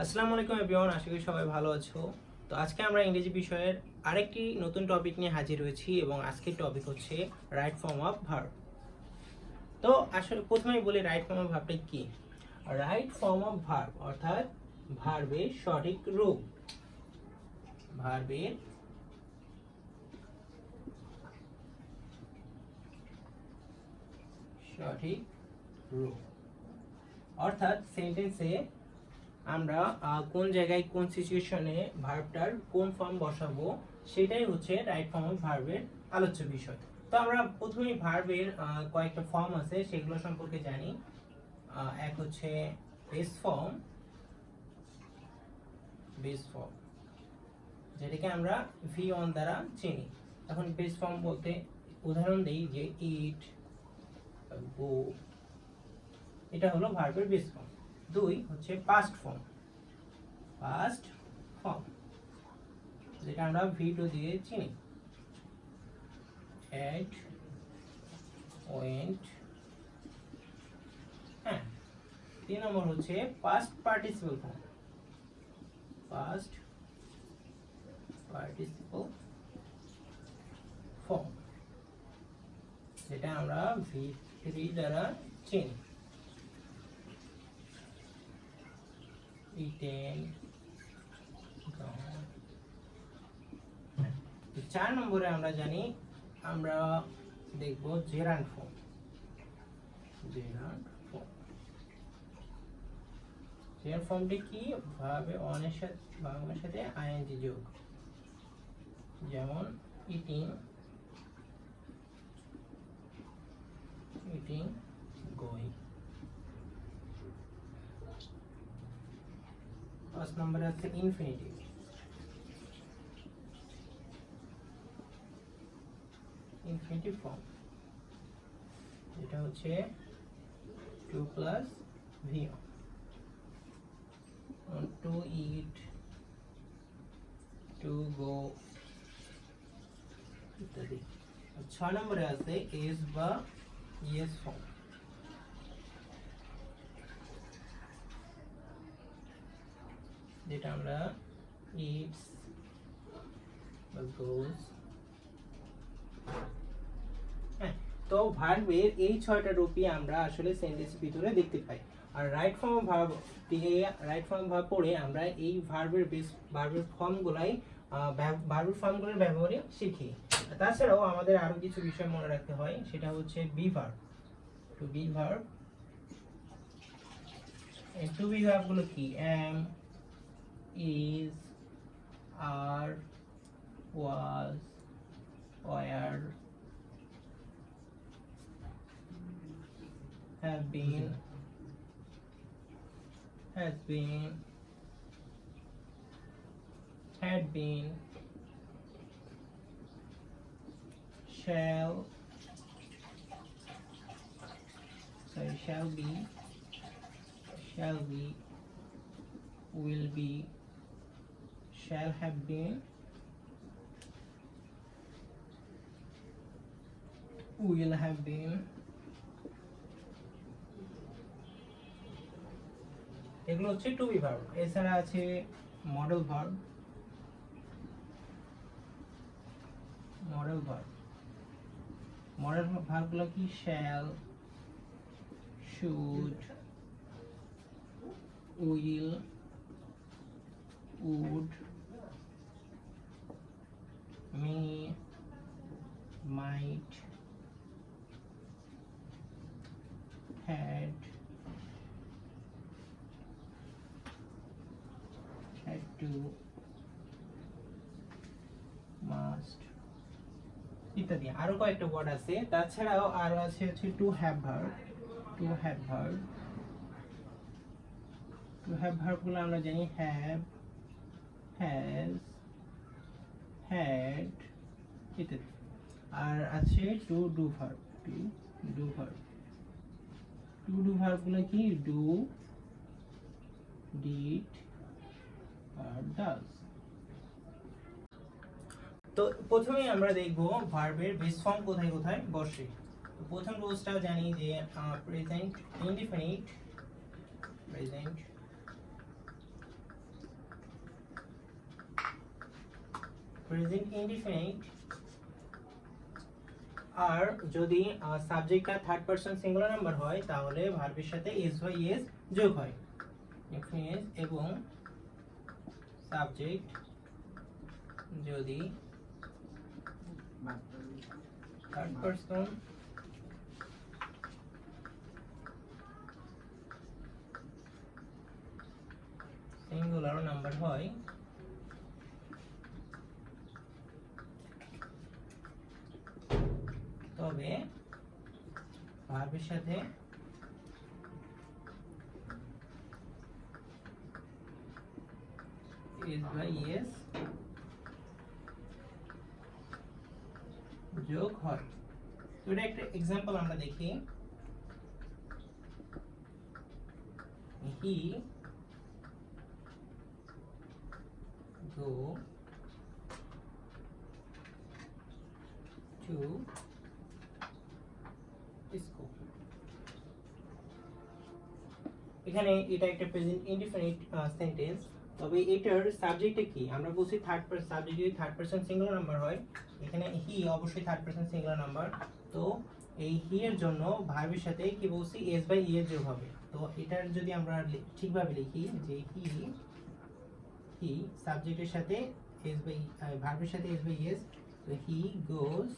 আসসালামু আলাইকুম এভরিওয়ান, আশা করি সবাই ভালো আছো। তো আজকে আমরা ইংরেজি বিষয়ের আরেকটি নতুন টপিক নিয়ে হাজির হয়েছি এবং আজকের টপিক হচ্ছে রাইট ফর্ম অফ ভার্ব। তো আসলে প্রথমেই বলি রাইট ফর্ম অফ ভার্বটা কি। রাইট ফর্ম অফ ভার্ব অর্থাৎ ভার্বের সঠিক রূপ। ভার্বের সঠিক রূপ অর্থাৎ সেন্টেন্সে আমরা কোন জায়গায় কোন সিচুয়েশনে ভার্বটার কোন ফর্ম বসাবো সেটাই হচ্ছে রাইট ফর্ম অফ ভার্বের আলোচ্য বিষয়। তো আমরা প্রথমেই ভার্বের কয়েকটা ফর্ম আছে সেগুলো সম্পর্কে জানি। এক হচ্ছে বেস ফর্ম, যেটাকে আমরা V1 দ্বারা চিনি। এখন বেস ফর্ম বলতে উদাহরণ দেই যে ইট, গো, এটা হলো ভার্বের বেস ফর্ম। দুই হচ্ছে পাস্ট ফর্ম, যেটা আমরা V2 দিয়ে চিনি। এট, ওয়েন্ট। হ্যাঁ, তিন নম্বর হচ্ছে পাস্ট পার্টিসিপল ফর্ম, যেটা আমরা V3 দ্বারা চিনি। eaten, gone। চার নম্বরে আমরা জানি, আমরা দেখব জেরান্ড ফর্ম। জেরান্ড ফর্মটি কি? ভাবে অনের সাথে আইএনজি যোগ, যেমন ইটিং, গোয়িং। পাঁচ নম্বরে আছে ইনফিনিটিভ। ফর্ম, এটা হচ্ছে 2 plus V1, to eat, to go ইত্যাদি। 6 নম্বরে আছে এস বা ইয়েস ফর্ম, যেটা আমরা ইটস বা গোস। হ্যাঁ, তো ভার্বের এই 6টা রূপই আমরা আসলে সেন্টেন্সের ভিতরে দেখতে পাই। আর রাইট ফর্ম অফ ভার্ব পড়ে আমরা এই ভার্বের ফর্মগুলোর ব্যবহারে শিখি। তাছাড়াও আমাদের আরো কিছু বিষয় মনে রাখতে হয়, সেটা হচ্ছে be verb. To be verb, to be verb গুলো কি? Am, is, are, was, were, have been, has been, had been, shall be, will be, shall have been, will have been। এগুলো হচ্ছে টু বি ভার্ব। এছাড়া আছে modal verb. Model ভার্বগুলো কি? Shall, should, will, would, may, might, had to, must ইত্যাদি। আরো কয়েকটা word আছে। তাছাড়াও আরো আছে হচ্ছে টু হ্যাভ ভার্ব গুলো আমরা জানি হ্যাভ, has, had ইত্যাদি। আর আছে টু ডু ভার্ব। গুলো কি? ডু, ডিড আর ডাজ। তো প্রথমেই আমরা দেখব ভার্বের বেস ফর্ম কোথায় কোথায় বসে। তো প্রথম রুলসটা জানি যে প্রেজেন্ট ইনডিফিনিট প্রেজেন্ট ইনডিফিনিট আর যদি সাবজেক্টটা থার্ড পারসন সিঙ্গুলার নাম্বার হয় তাহলে ভার্বের সাথে এস বাই এস যোগ হয়। ইনফিনিট এবং সাবজেক্ট যদি থার্ড পারসন সিঙ্গুলার নাম্বার হয় তবে ভার্বের সাথে এস বাই এস যোগ হয়। তো এটা একটা এক্সাম্পল আমরা দেখি। হি go to school। এখানে এটা একটা প্রেজেন্ট ইনডিফিনিট সেন্টেন্স, তবে এটার সাবজেক্টে কি আমরা বলছি থার্ড পারসন। সাবজেক্ট যদি থার্ড পারসন সিঙ্গুলার নাম্বার হয়, এখানে হি অবশ্যই থার্ড পারসন সিঙ্গুলার নাম্বার, তো এই হি এর জন্য ভার্বের সাথে কি বলছি এস বাই ই এর যোগ হবে। তো এটার যদি আমরা ঠিকভাবে লিখি যে হি সাবজেক্টের সাথে এস বাই ভার্বের সাথে এস বাই এস, তো হি গোজ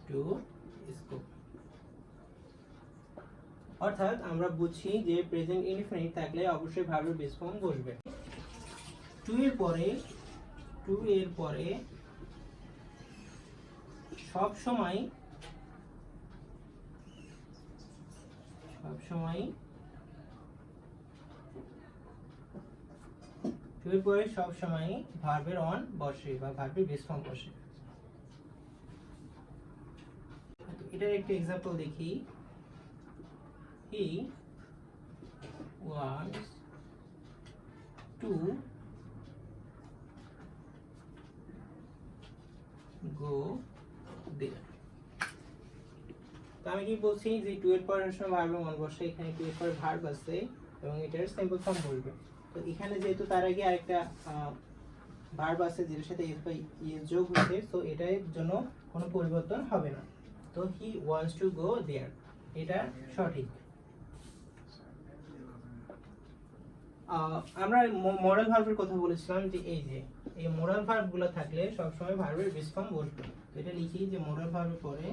টু স্কুল। অর্থাৎ আমরা বুঝছি যে প্রেজেন্ট ইনডিফিনিট থাকলে অবশ্যই ভার্বের বেস ফর্ম বসবে। টু এর পরে সব সময় ভার্বের অন বসে বা ভার্বের বেস ফর্ম বসে। এটার একটা এক্সাম্পল দেখি। He wants to go there। তো আমি কি বলছি যে টু এর পরে ভার্ব অন বসে, এখানে টু এর পরে ভার্ব আছে এবং এটার সিম্পল ফর্ম বলবে। তো এখানে যেহেতু তার আগে আরেকটা ভার্ব আছে যেটার সাথে এস বাই এস যোগ হয়েছে, তো এটার জন্য কোনো পরিবর্তন হবে না। তো হি ওয়ান্টস টু গো দেয়ার, এটা সঠিক। আমরা মোরাল ভার্বের কথা বলেছিলাম যে এই মোরাল ভার্বগুলো থাকলে সবসময় ভার্বের বেস ফর্ম বসবে। তো এটা লিখি যে মোরাল ভার্বের পরে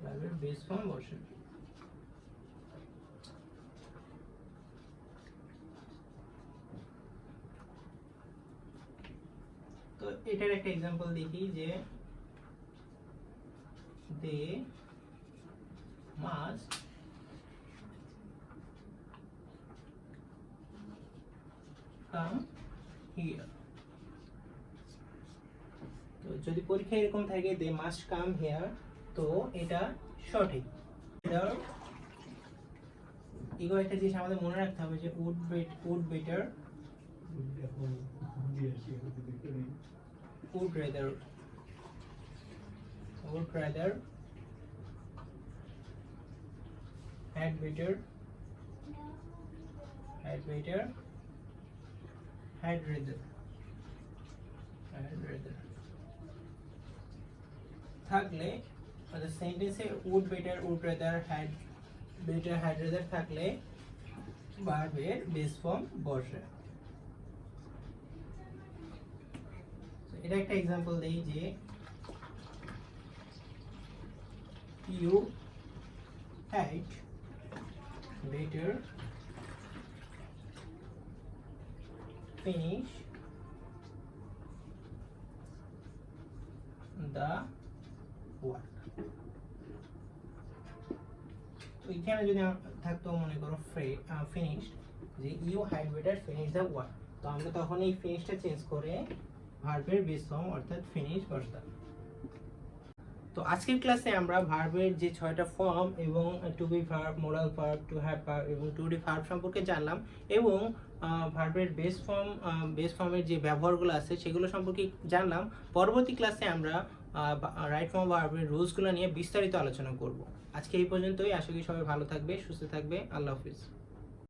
ভার্বের বেস ফর্ম বসে। তো এটার একটা एग्जांपल দেখি যে দে মাস্ট কাম হিয়ার। তো যদি পরীক্ষায় এরকম থাকে দে মাস্ট কাম হিয়ার, তো এটা সঠিক। এগো একটা জিনিস আমাদের মনে রাখতে হবে যে would better would rather had better থাকলে মানে সেন্টেন্সে would better would rather had rather থাকলে ভার্বের বেস ফর্ম বসে। এটা একটা एग्जांपल দেই যে you had better finish the work। তো এখানে যদি থাকতো মনে করো ফিনিশড, যে you had better finish the work, তো আমরা তখন এই ফিনিশটা চেঞ্জ করে ভার্বের বেস ফর্ম অর্থাৎ ফিনিশ বসাতাম। তো আজকের ক্লাসে আমরা ভার্বের যে 6টা ফর্ম এবং to be verb, modal verb, to have verb এবং টু ডি ভার্ব সম্পর্কে জানলাম এবং ভার্বের বেস ফর্মের যে ব্যবহারগুলো আছে সেগুলো সম্পর্কে জানলাম। পরবর্তী ক্লাসে আমরা রাইট ফর্ম অফ ভার্বের রুলসগুলো নিয়ে বিস্তারিত আলোচনা করব। আজকে এই পর্যন্তই। আশা করি সবাই ভালো থাকবে, সুস্থ থাকবে। আল্লাহ হাফিজ।